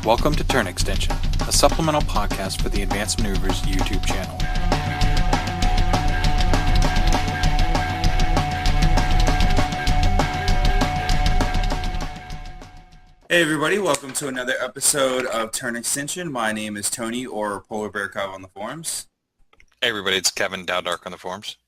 Welcome to Turn Extension, a supplemental podcast for the Advanced Maneuvers YouTube channel. Hey everybody, welcome to another episode of Turn Extension. My name is Tony, or Polar Bear Cub on the forums. Hey everybody, it's Kevin Dowdark on the forums.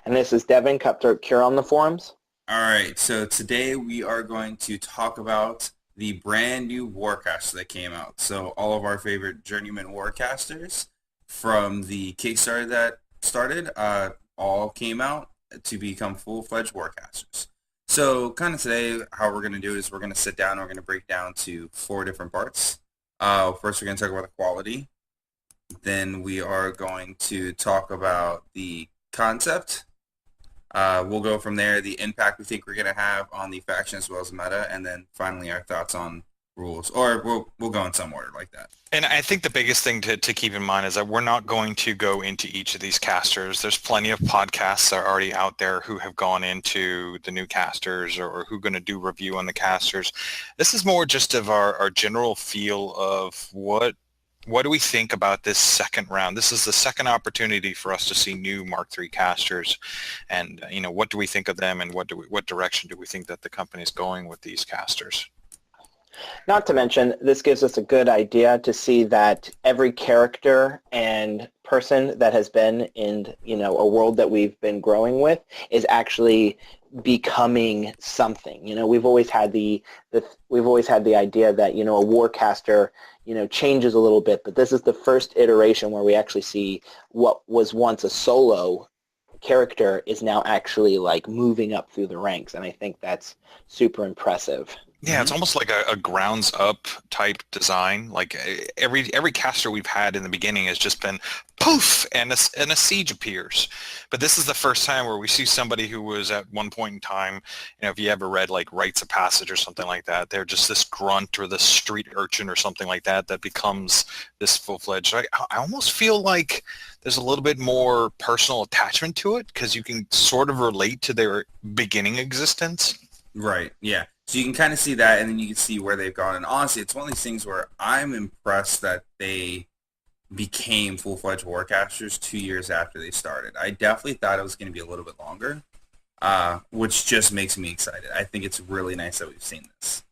And this is Devin, Cutthroat Cure on the forums. Alright, so today we are going to talk about the brand new Warcaster that came out. So all of our favorite journeyman Warcasters from the Kickstarter that started all came out to become full-fledged Warcasters. So kind of today, how we're going to do it is we're going to sit down and we're going to break down to 4 different parts. First, we're going to talk about the quality. Then we are going to talk about the concept. We'll go from there, the impact we think we're going to have on the faction as well as meta, and then finally our thoughts on rules. Or we'll go in some order like that. And I think the biggest thing to keep in mind is that we're not going to go into each of these casters. There's plenty of podcasts that are already out there who have gone into the new casters or who are going to do review on the casters. This is more just of our general feel of what do we think about this second round? This is the second opportunity for us to see new Mark III casters, and what do we think of them, and what direction do we think that the company is going with these casters? Not to mention, this gives us a good idea to see that every character and person that has been in a world that we've been growing with is actually becoming something. We've always had the idea that a Warcaster changes a little bit, but this is the first iteration where we actually see what was once a solo character is now actually like moving up through the ranks, and I think that's super impressive. Yeah, it's almost like a grounds up type design. Like every caster we've had in the beginning has just been poof, and a siege appears. But this is the first time where we see somebody who was at one point in time, if you ever read like Rites of Passage or something like that, they're just this grunt or this street urchin or something like that becomes this full-fledged. I almost feel like there's a little bit more personal attachment to it because you can sort of relate to their beginning existence. Right, yeah. So you can kind of see that, and then you can see where they've gone. And honestly, it's one of these things where I'm impressed that they became full-fledged Warcasters 2 years after they started. I definitely thought it was going to be a little bit longer, which just makes me excited. I think it's really nice that we've seen this.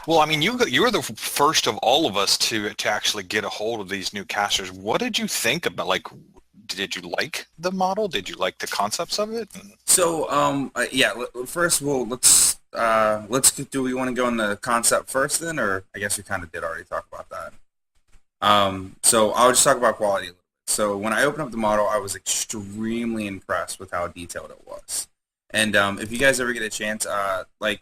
Well, I mean, you were the first of all of us to actually get a hold of these new casters. What did you think about, like, did you like the model? Did you like the concepts of it? So, yeah, first, let's do we want to go in the concept first then, or I guess we kind of did already talk about that. So I'll just talk about quality a little bit. So when I opened up the model, I was extremely impressed with how detailed it was. And if you guys ever get a chance, like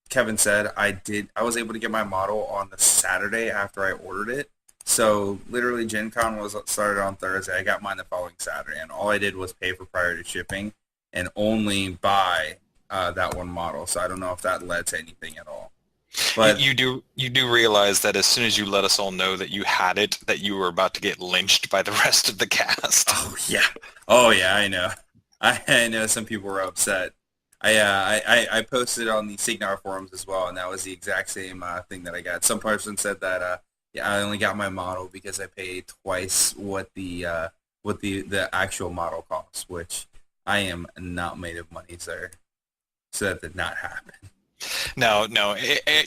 Kevin said, I was able to get my model on the Saturday after I ordered it. So literally Gen Con was started on Thursday. I got mine the following Saturday, and all I did was pay for priority shipping and only buy that one model. So I don't know if that led to anything at all. But you do realize that as soon as you let us all know that you had it, that you were about to get lynched by the rest of the cast. Oh yeah, I know. I know some people were upset. I posted on the Signar forums as well, and that was the exact same thing that I got. Some person said that I only got my model because I paid twice what the actual model costs, which I am not made of money, sir. So that did not happen. No.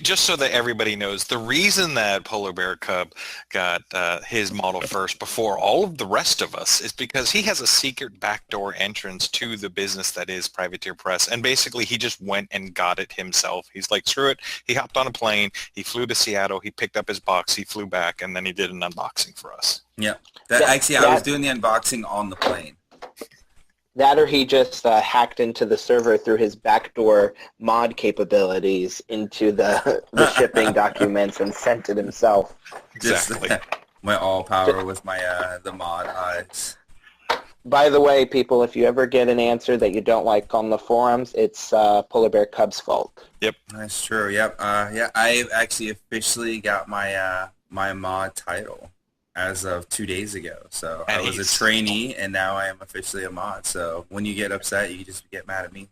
Just so that everybody knows, the reason that Polar Bear Cub got his model first before all of the rest of us is because he has a secret backdoor entrance to the business that is Privateer Press, and basically he just went and got it himself. He's like, screw it. He hopped on a plane. He flew to Seattle. He picked up his box. He flew back, and then he did an unboxing for us. Yeah. I was doing the unboxing on the plane. That or he just hacked into the server through his backdoor mod capabilities into the shipping documents and sent it himself. Exactly. My all power with my the mod eyes. By the way, people, if you ever get an answer that you don't like on the forums, it's Polar Bear Cub's fault. Yep. That's true. Yep. Yeah, I actually officially got my my mod title as of 2 days ago. So I was a trainee, and now I am officially a mod. So when you get upset, you just get mad at me.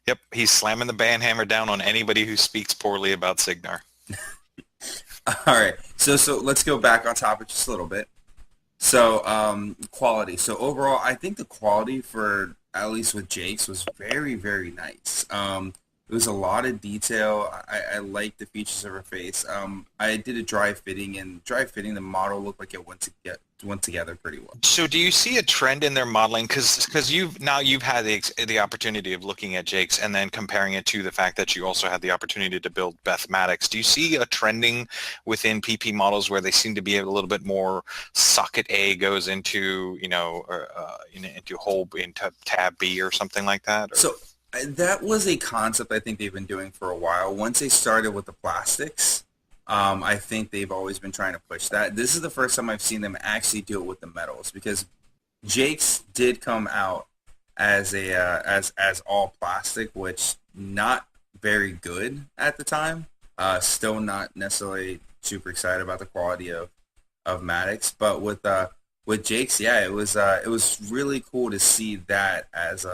Yep, he's slamming the banhammer down on anybody who speaks poorly about Signar. All right. So let's go back on topic just a little bit. So quality. So overall, I think the quality for at least with Jake's was very, very nice. It was a lot of detail. I liked the features of her face. I did a dry fitting, and dry fitting the model looked like it went together pretty well. So do you see a trend in their modeling? Because you've had the opportunity of looking at Jake's and then comparing it to the fact that you also had the opportunity to build Beth Maddox. Do you see a trending within PP models where they seem to be a little bit more socket A goes into into tab B or something like that? Or? So that was a concept I think they've been doing for a while. Once they started with the plastics, I think they've always been trying to push that. This is the first time I've seen them actually do it with the metals, because Jake's did come out as a as all plastic, which not very good at the time. Still not necessarily super excited about the quality of Maddox, but with Jake's, yeah, it was really cool to see that as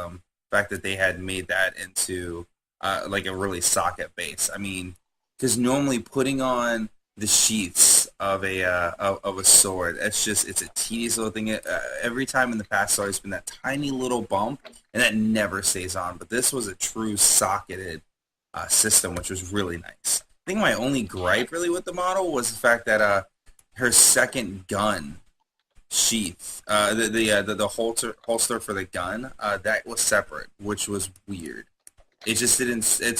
fact that they had made that into like a really socket base. I mean, because normally putting on the sheaths of a sword, it's a tedious little thing. Every time in the past, there's always been that tiny little bump, and that never stays on. But this was a true socketed system, which was really nice. I think my only gripe really with the model was the fact that her second gun sheath, the holster for the gun, that was separate, which was weird. It just didn't. It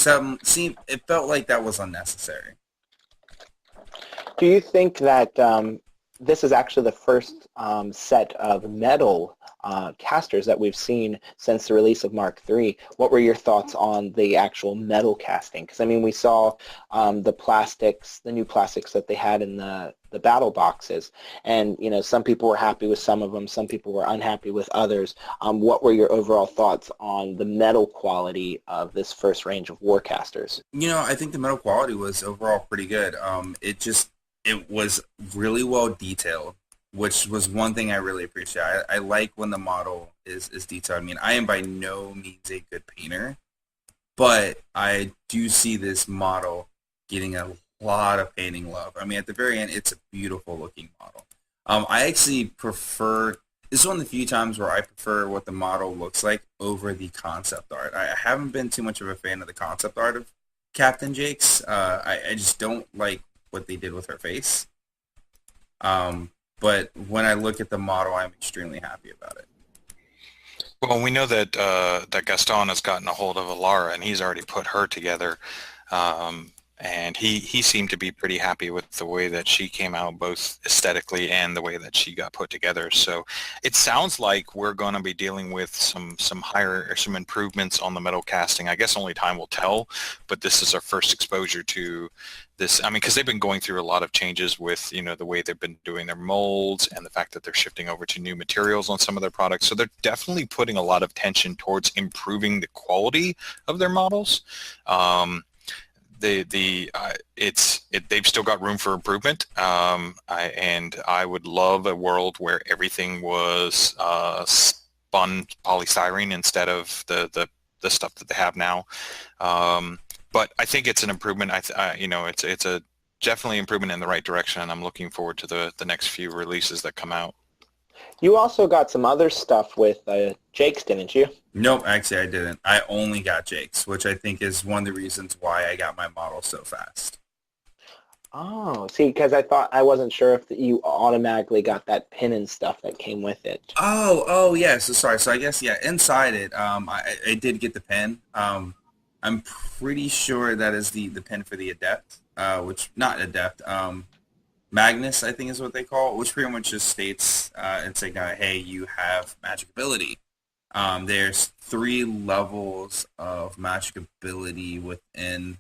felt like that was unnecessary. Do you think that this is actually the first set of metal casters that we've seen since the release of Mark III? What were your thoughts on the actual metal casting? Because I mean, we saw the plastics, the new plastics that they had in the battle boxes, and you know, some people were happy with some of them, some people were unhappy with others. What were your overall thoughts on the metal quality of this first range of warcasters? You know, I think the metal quality was overall pretty good. It was really well detailed, which was one thing I really appreciate. I like when the model is detailed. I mean, I am by no means a good painter, but I do see this model getting a lot of painting love. I mean, at the very end, it's a beautiful looking model. I actually prefer, this is one of the few times where I prefer what the model looks like over the concept art. I haven't been too much of a fan of the concept art of Captain Jake's. I just don't like what they did with her face. But when I look at the model, I'm extremely happy about it. Well, we know that that Gaston has gotten a hold of Alara, and he's already put her together. And he seemed to be pretty happy with the way that she came out, both aesthetically and the way that she got put together. So it sounds like we're going to be dealing with some improvements on the metal casting. I guess only time will tell, but this is our first exposure to this. I mean, because they've been going through a lot of changes with, you know, the way they've been doing their molds and the fact that they're shifting over to new materials on some of their products. So they're definitely putting a lot of attention towards improving the quality of their models. They've still got room for improvement, I would love a world where everything was spun polystyrene instead of the stuff that they have now. But I think it's an improvement. It's a definitely improvement in the right direction, and I'm looking forward to the next few releases that come out. You also got some other stuff with Jake's, didn't you? Nope, actually I didn't. I only got Jake's, which I think is one of the reasons why I got my model so fast. Oh, see, because I wasn't sure if you automatically got that pin and stuff that came with it. Oh, yeah. So sorry. So I guess, yeah, inside it, I did get the pin. I'm pretty sure that is the pin for the Adept, not Adept, Magnus, I think is what they call it, which pretty much just states, it's like, hey, you have magic ability. There's 3 levels of magic ability within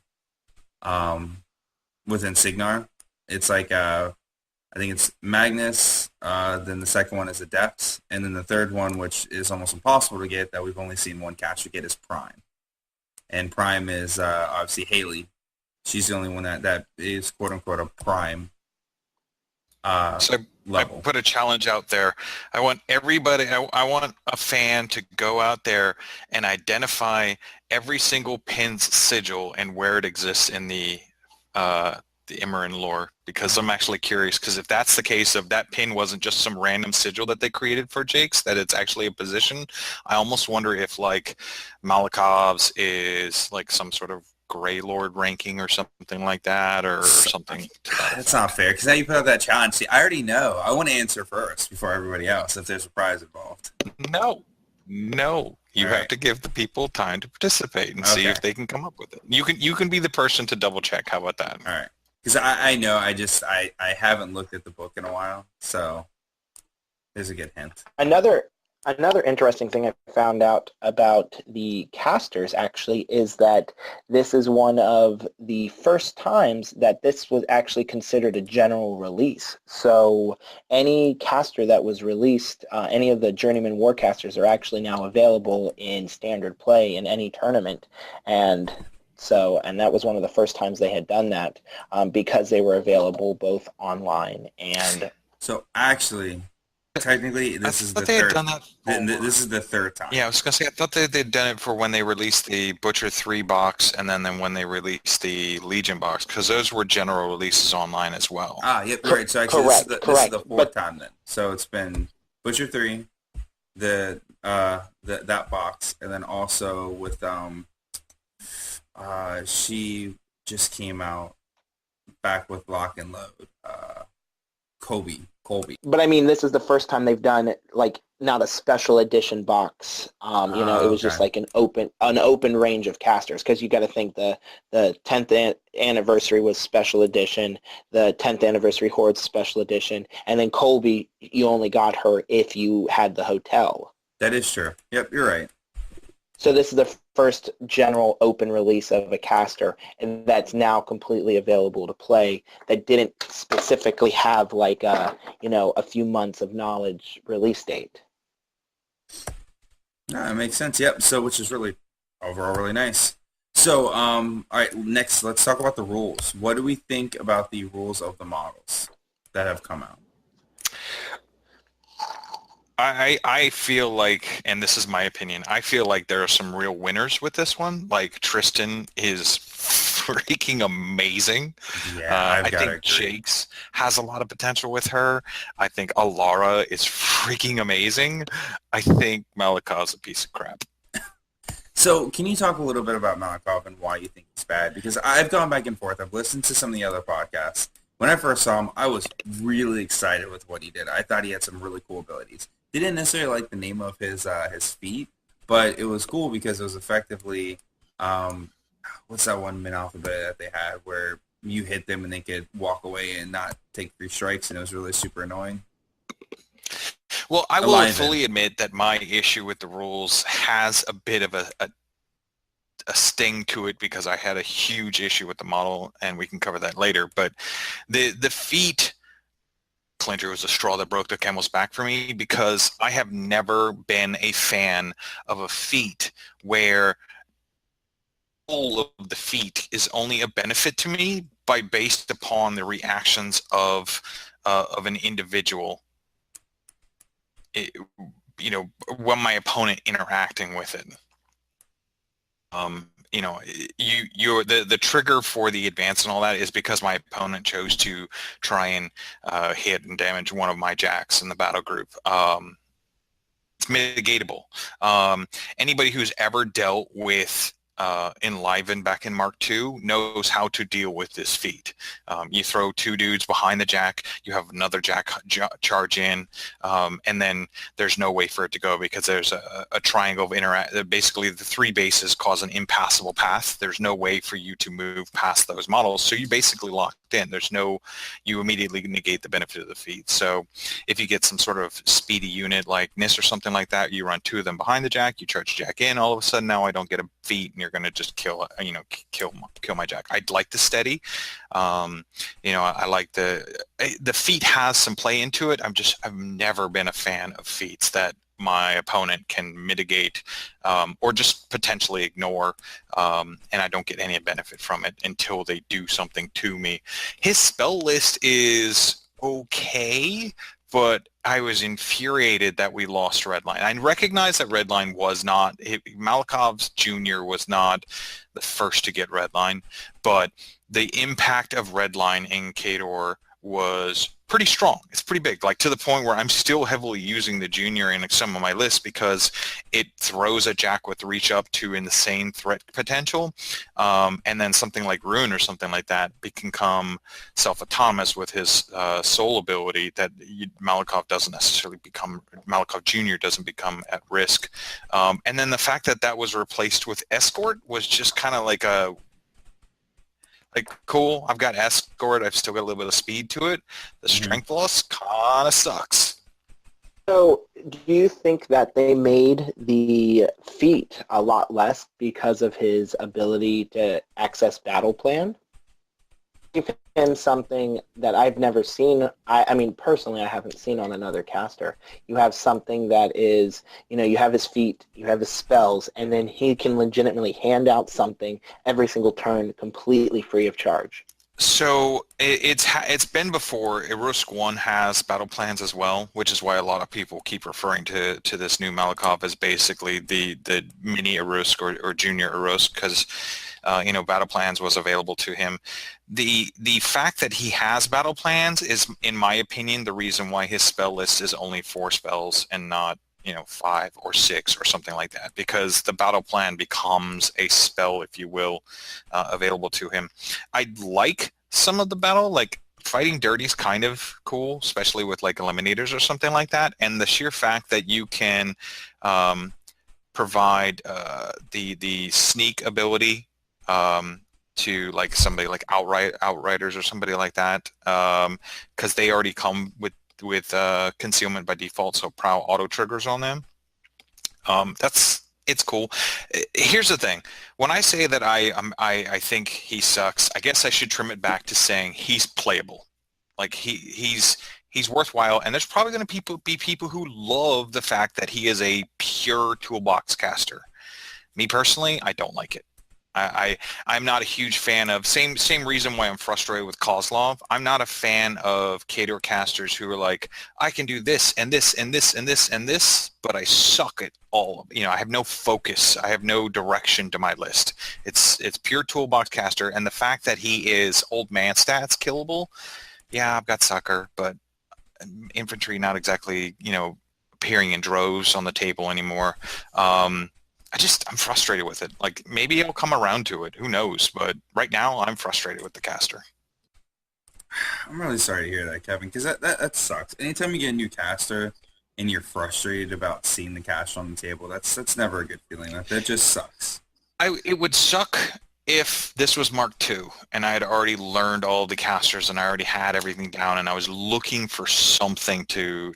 Signar. It's like, I think it's Magnus, then the second one is Adept, and then the third one, which is almost impossible to get, that we've only seen one caster get, is Prime. And Prime is obviously Haley. She's the only one that is quote-unquote a Prime level. I put a challenge out there. I want everybody, I want a fan to go out there and identify every single pin's sigil and where it exists in the the Imran lore, because I'm actually curious, because if that's the case, of that pin wasn't just some random sigil that they created for Jake's, that it's actually a position, I almost wonder if like Malakov's is like some sort of Grey Lord ranking or something like that, or something to that That's not fair, because now you put out that challenge. See, I already know. I want to answer first before everybody else if there's a prize involved. No, you All have right. to give the people time to participate and see Okay. if they can come up with it. You can be the person to double check. How about that? All right. Because I know I haven't looked at the book in a while, so there's a good hint. Another interesting thing I found out about the casters actually is that this is one of the first times that this was actually considered a general release. So any caster that was released, any of the Journeyman Warcasters are actually now available in standard play in any tournament. And that was one of the first times they had done that, because they were available both online and... So actually, technically, I this is the thought they had third. done that. This is the third time. Yeah, I was gonna say I thought they'd done it for when they released the Butcher 3 box, and then when they released the Legion box, because those were general releases online as well. Yep, you're right. So actually, this is the fourth time then. So it's been Butcher 3, that box, and then also with she just came out back with Lock and Load. Colby. But I mean, this is the first time they've done like not a special edition box. It was just like an open range of casters, because you got to think the 10th anniversary was special edition, the 10th anniversary Hordes special edition, and then Colby, you only got her if you had the hotel. That is true. Yep, you're right. So this is the first general open release of a caster, and that's now completely available to play, that didn't specifically have like a few months of knowledge release date. No, that makes sense. Yep. So, which is really overall really nice. So, all right. Next, let's talk about the rules. What do we think about the rules of the models that have come out? I feel like, and this is my opinion, I feel like there are some real winners with this one. Like Tristan is freaking amazing. Yeah, I think Jake's has a lot of potential with her. I think Alara is freaking amazing. I think Malakov's a piece of crap. So can you talk a little bit about Malakov and why you think he's bad? Because I've gone back and forth. I've listened to some of the other podcasts. When I first saw him, I was really excited with what he did. I thought he had some really cool abilities. Didn't necessarily like the name of his feat, but it was cool because it was effectively, what's that one min-alphabet that they had where you hit them and they could walk away and not take 3 strikes, and it was really super annoying. Well, I will fully admit that my issue with the rules has a bit of a sting to it, because I had a huge issue with the model, and we can cover that later. But the feat clincher was the straw that broke the camel's back for me, because I have never been a fan of a feat where all of the feat is only a benefit to me based upon the reactions of an individual. When my opponent interacting with it. The trigger for the advance and all that is because my opponent chose to try and hit and damage one of my jacks in the battle group. It's mitigatable. Anybody who's ever dealt with Enliven back in Mark II knows how to deal with this feat. You throw 2 dudes behind the jack, you have another jack charge in, and then there's no way for it to go, because there's a triangle of interact. Basically, the 3 bases cause an impassable path. There's no way for you to move past those models, so you basically locked in. You immediately negate the benefit of the feat. So if you get some sort of speedy unit like Nis or something like that, you run 2 of them behind the jack, you charge jack in, all of a sudden now I don't get a feat, and you're going to just kill my jack. I'd like the steady. I like the feat has some play into it. I've never been a fan of feats that my opponent can mitigate or just potentially ignore, and I don't get any benefit from it until they do something to me. His spell list is okay, but I was infuriated that we lost Redline. I recognize that Redline was not, Malakov's Jr. was not the first to get Redline, but the impact of Redline in Khador was pretty strong. It's pretty big, like to the point where I'm still heavily using the junior in some of my lists because it throws a Jack with reach up to insane threat potential, and then something like Rune or something like that can come self-autonomous with his soul ability that Malikov doesn't necessarily become, Malikov Jr. doesn't become at risk. And then the fact that that was replaced with Escort was just kind of like a, like, cool, I've got Escort, I've still got a little bit of speed to it. The strength loss kind of sucks. So do you think that they made the feat a lot less because of his ability to access battle plan? Give him something that I've never seen. I mean, personally, I haven't seen on another caster. You have something that is, you know, you have his feat, you have his spells, and then he can legitimately hand out something every single turn completely free of charge. So it's been before. Irusk 1 has battle plans as well, which is why a lot of people keep referring to this new Malikov as basically the mini Irusk or junior Irusk, because you know, battle plans was available to him. The fact that he has battle plans is, in my opinion, the reason why his spell list is only 4 spells and not, you know, 5 or 6 or something like that, because the battle plan becomes a spell, if you will, available to him. I like some of the battle, like fighting dirty is kind of cool, especially with like eliminators or something like that, and the sheer fact that you can provide the sneak ability to like somebody like Outriders or somebody like that, because they already come with concealment by default, so Prowl auto triggers on them. It's cool. Here's the thing: when I say that I think he sucks, I guess I should trim it back to saying he's playable. Like he's worthwhile, and there's probably going to be people who love the fact that he is a pure toolbox caster. Me personally, I don't like it. I'm not a huge fan of, same reason why I'm frustrated with Kozlov. I'm not a fan of Khador casters who are like, I can do this and this and this and this and this, but I suck at all. You know, I have no focus. I have no direction to my list. It's pure toolbox caster, and the fact that he is old man stats killable, yeah, I've got Sucker, but infantry not exactly, you know, appearing in droves on the table anymore. I'm frustrated with it. Like, maybe I'll come around to it. Who knows? But right now, I'm frustrated with the caster. I'm really sorry to hear that, Kevin, because that sucks. Anytime you get a new caster and you're frustrated about seeing the caster on the table, that's never a good feeling. That just sucks. It would suck if this was Mark II and I had already learned all the casters and I already had everything down and I was looking for something to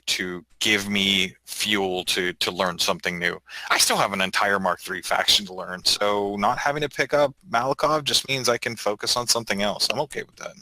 give me fuel to learn something new. I still have an entire Mark III faction to learn, so not having to pick up Malikov just means I can focus on something else. I'm okay with that.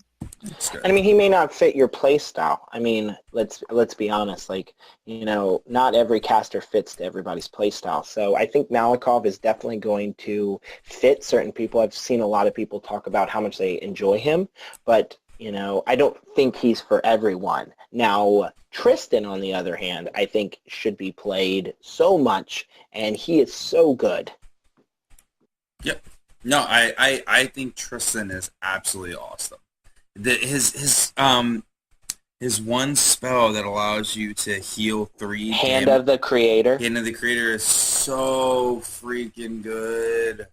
I mean, he may not fit your play style. I mean, let's be honest. Like, you know, not every caster fits to everybody's play style. So I think Malikov is definitely going to fit certain people. I've seen a lot of people talk about how much they enjoy him, but, you know, I don't think he's for everyone. Now, Tristan, on the other hand, I think should be played so much, and he is so good. Yep. No, I think Tristan is absolutely awesome. His one spell that allows you to heal 3 Hand of the Creator. Hand of the Creator is so freaking good.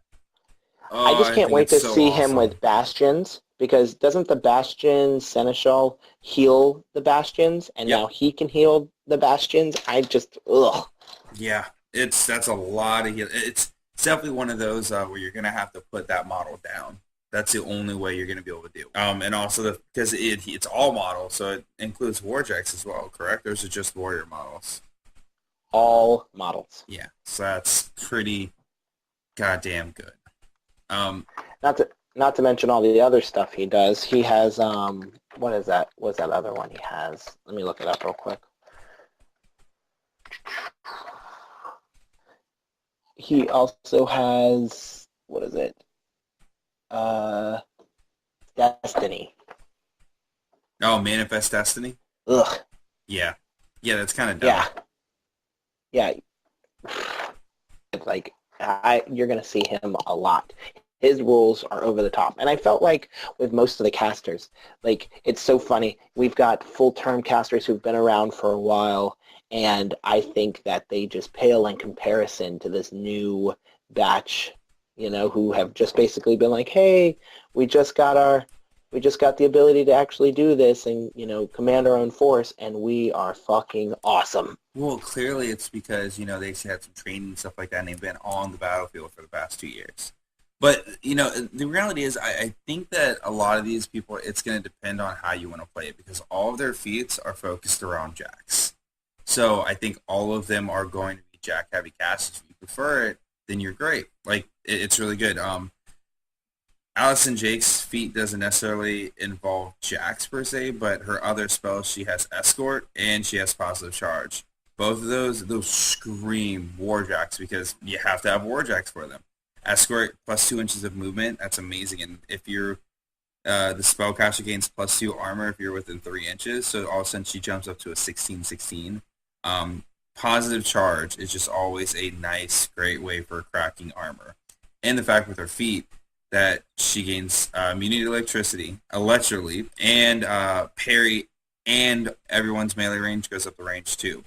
I just can't wait to see him with Bastions, because doesn't the Bastion Seneschal heal the Bastions, and now he can heal the Bastions? I just, ugh. Yeah, that's a lot of heal. It's definitely one of those where you're going to have to put that model down. That's the only way you're going to be able to do. And also because it's all models, so it includes Warjacks as well, correct? Or is it just Warrior models? All models. Yeah, so that's pretty goddamn good. Not to mention all the other stuff he does. He has what is that? What's that other one he has? Let me look it up real quick. He also has, what is it? Destiny. Oh, Manifest Destiny? Ugh. Yeah. Yeah, that's kind of dumb. Yeah. It's like, you're going to see him a lot. His rules are over the top. And I felt like with most of the casters, like, it's so funny. We've got full-term casters who've been around for a while, and I think that they just pale in comparison to this new batch, who have just basically been like, hey, we just got the ability to actually do this and, command our own force, and we are fucking awesome. Well, clearly it's because, they had some training and stuff like that, and they've been on the battlefield for the past 2 years. But, the reality is I think that a lot of these people, it's going to depend on how you want to play it, because all of their feats are focused around jacks. So I think all of them are going to be jack-heavy casts. If you prefer it, then you're great. Like, it's really good. Allison Jake's feat doesn't necessarily involve jacks per se, but her other spells, she has Escort and she has Positive Charge. Both of those scream Warjacks, because you have to have Warjacks for them. Escort plus 2 inches of movement, that's amazing. And if you're the spellcaster gains plus 2 armor if you're within 3 inches, so all of a sudden she jumps up to a 16/16. Positive Charge is just always a nice, great way for cracking armor. And the fact with her feat that she gains immunity to electricity, Electro Leap, and parry, and everyone's melee range goes up the range too.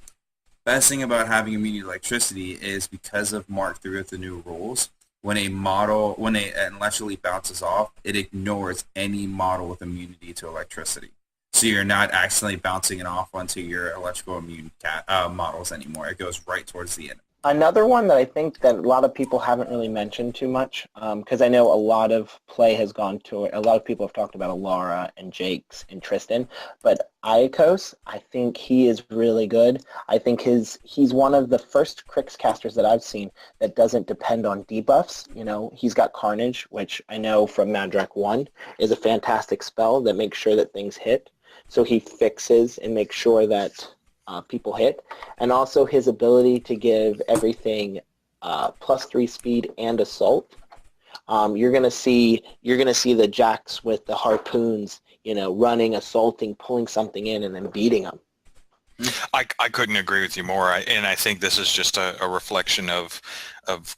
Best thing about having immunity to electricity is because of Mark III with the new rules, when an Electro Leap bounces off, it ignores any model with immunity to electricity. So you're not accidentally bouncing it off onto your electrical immune models anymore. It goes right towards the end. Another one that I think that a lot of people haven't really mentioned too much, because I know a lot of play has gone to it. A lot of people have talked about Alara and Jake's and Tristan, but Iacos, I think he is really good. I think he's one of the first Crix casters that I've seen that doesn't depend on debuffs. He's got Carnage, which I know from Madrak 1 is a fantastic spell that makes sure that things hit. So he fixes and makes sure that people hit, and also his ability to give everything +3 speed and assault. You're gonna see the jacks with the harpoons, running, assaulting, pulling something in, and then beating them. I couldn't agree with you more, and I think this is just a reflection of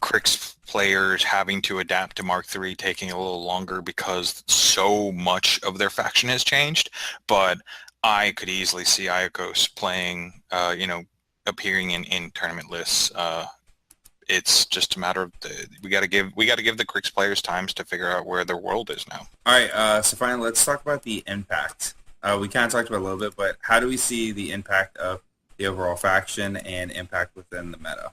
Crix players having to adapt to Mark III taking a little longer because so much of their faction has changed, but I could easily see Iacos playing, appearing in tournament lists. It's just a matter of we got to give the Crix players times to figure out where their world is now. All right, so finally, let's talk about the impact. We kind of talked about it a little bit, but how do we see the impact of the overall faction and impact within the meta?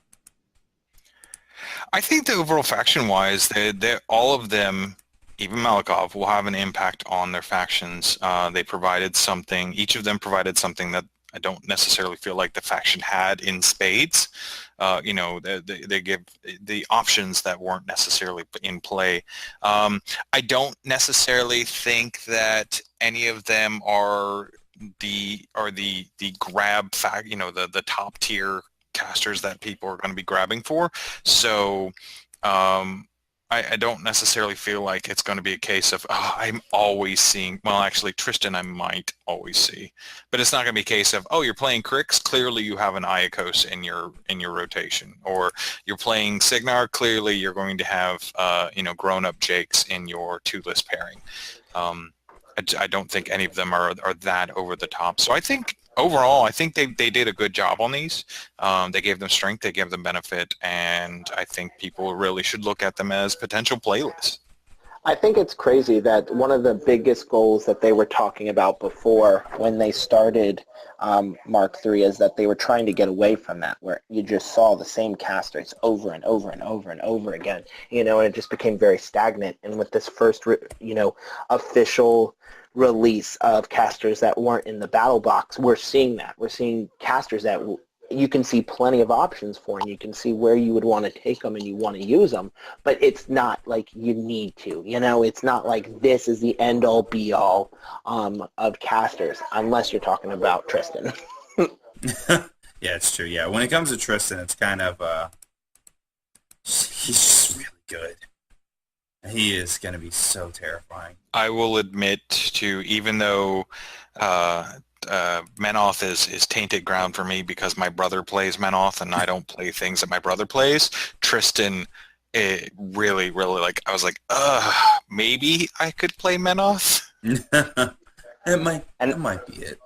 I think the overall faction-wise, they all of them, even Malikov, will have an impact on their factions. They provided something. Each of them provided something that I don't necessarily feel like the faction had in spades. They give the options that weren't necessarily in play. I don't necessarily think that any of them are the grab the top tier casters that people are going to be grabbing for. So I don't necessarily feel like it's going to be a case of I'm always seeing. Well, actually, Tristan I might always see, but it's not going to be a case of you're playing Crix. Clearly, you have an Iacos in your rotation, or you're playing Signar. Clearly, you're going to have grown-up Jakes in your 2-list pairing. I don't think any of them are that over the top. So I think overall, I think they did a good job on these. They gave them strength, they gave them benefit, and I think people really should look at them as potential playlists. I think it's crazy that one of the biggest goals that they were talking about before when they started Mark III is that they were trying to get away from that, where you just saw the same casters over and over and over and over again, and it just became very stagnant. And with this first, official release of casters that weren't in the battle box, we're seeing that. We're seeing casters that you can see plenty of options for, and you can see where you would want to take them and you want to use them, but it's not like you need to, it's not like this is the end-all be-all of casters, unless you're talking about Tristan. Yeah, it's true. Yeah, when it comes to Tristan, it's kind of, he's just really good. He is going to be so terrifying. I will admit to, even though Menoth is tainted ground for me because my brother plays Menoth and I don't play things that my brother plays, Tristan it really, really, like, I was like, maybe I could play Menoth. That might be it.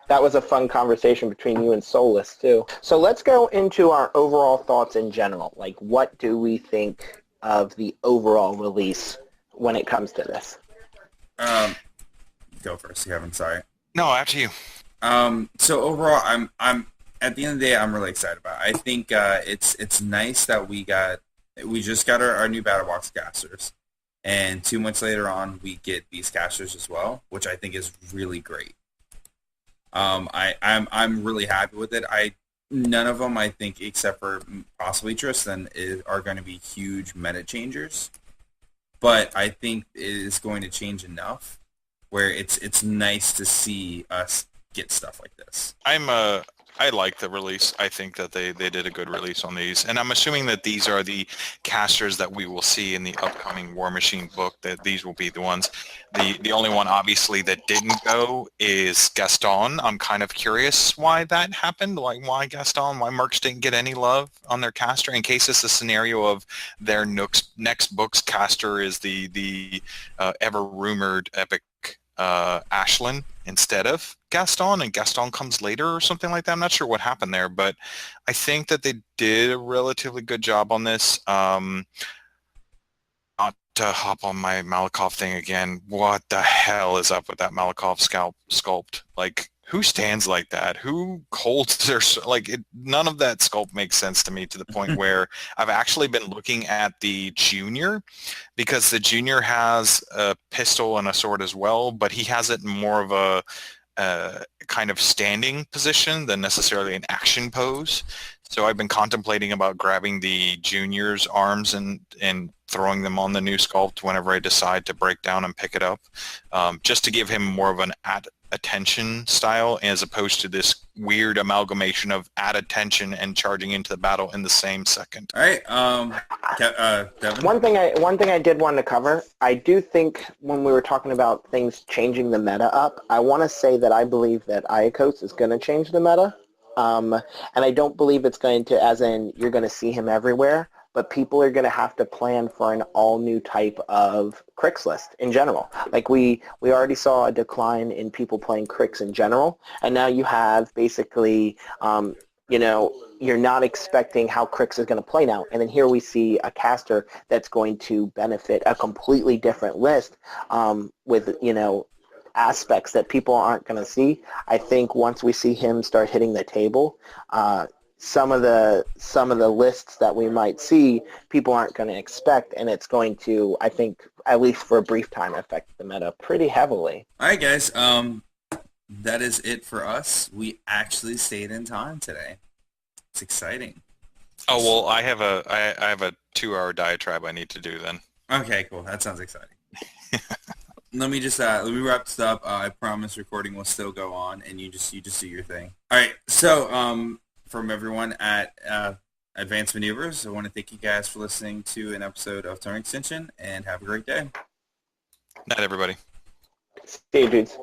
That was a fun conversation between you and Solus, too. So let's go into our overall thoughts in general. Like, what do we think of the overall release when it comes to this? Go first, Kevin. Sorry. No, after you. So overall, I'm at the end of the day, I'm really excited about it. I think it's nice that we just got our new Battle Box casters, and 2 months later on, we get these casters as well, which I think is really great. I'm really happy with it. None of them, I think, except for possibly Tristan, are going to be huge meta changers, but I think it is going to change enough where it's nice to see us get stuff like this. I like the release. I think that they did a good release on these, and I'm assuming that these are the casters that we will see in the upcoming Warmachine book, that these will be the ones. The only one, obviously, that didn't go is Gaston. I'm kind of curious why that happened. Like, why Gaston? Why Mercs didn't get any love on their caster? In case it's a scenario of their next book's caster is the ever-rumored epic Ashlyn instead of Gaston, and Gaston comes later or something like that. I'm not sure what happened there, but I think that they did a relatively good job on this. Not to hop on my Malakoff thing again, what the hell is up with that Malakoff sculpt? Like, who stands like that? Who holds their, none of that sculpt makes sense to me, to the point where I've actually been looking at the junior, because the junior has a pistol and a sword as well, but he has it in more of a kind of standing position than necessarily an action pose. So I've been contemplating about grabbing the junior's arms and throwing them on the new sculpt whenever I decide to break down and pick it up, just to give him more of an attention style, as opposed to this weird amalgamation of at attention and charging into the battle in the same second. All right, Devin? One thing I did want to cover, I do think when we were talking about things changing the meta up, I want to say that I believe that Iacos is going to change the meta. And I don't believe it's going to, as in you're going to see him everywhere, but people are going to have to plan for an all-new type of Crix list in general. Like we already saw a decline in people playing Crix in general, and now you have basically, you're not expecting how Crix is going to play now. And then here we see a caster that's going to benefit a completely different list with, aspects that people aren't going to see. I think once we see him start hitting the table, some of the lists that we might see, people aren't going to expect, and it's going to, I think, at least for a brief time, affect the meta pretty heavily. All right, guys. That is it for us. We actually stayed in time today. It's exciting. Oh, well, I have a 2-hour diatribe I need to do then. Okay, cool. That sounds exciting. Let me wrap this up. I promise recording will still go on, and you just do your thing. All right. So, from everyone at Advanced Maneuvers, I want to thank you guys for listening to an episode of Turn Extension, and have a great day. Night, everybody. See you, dudes.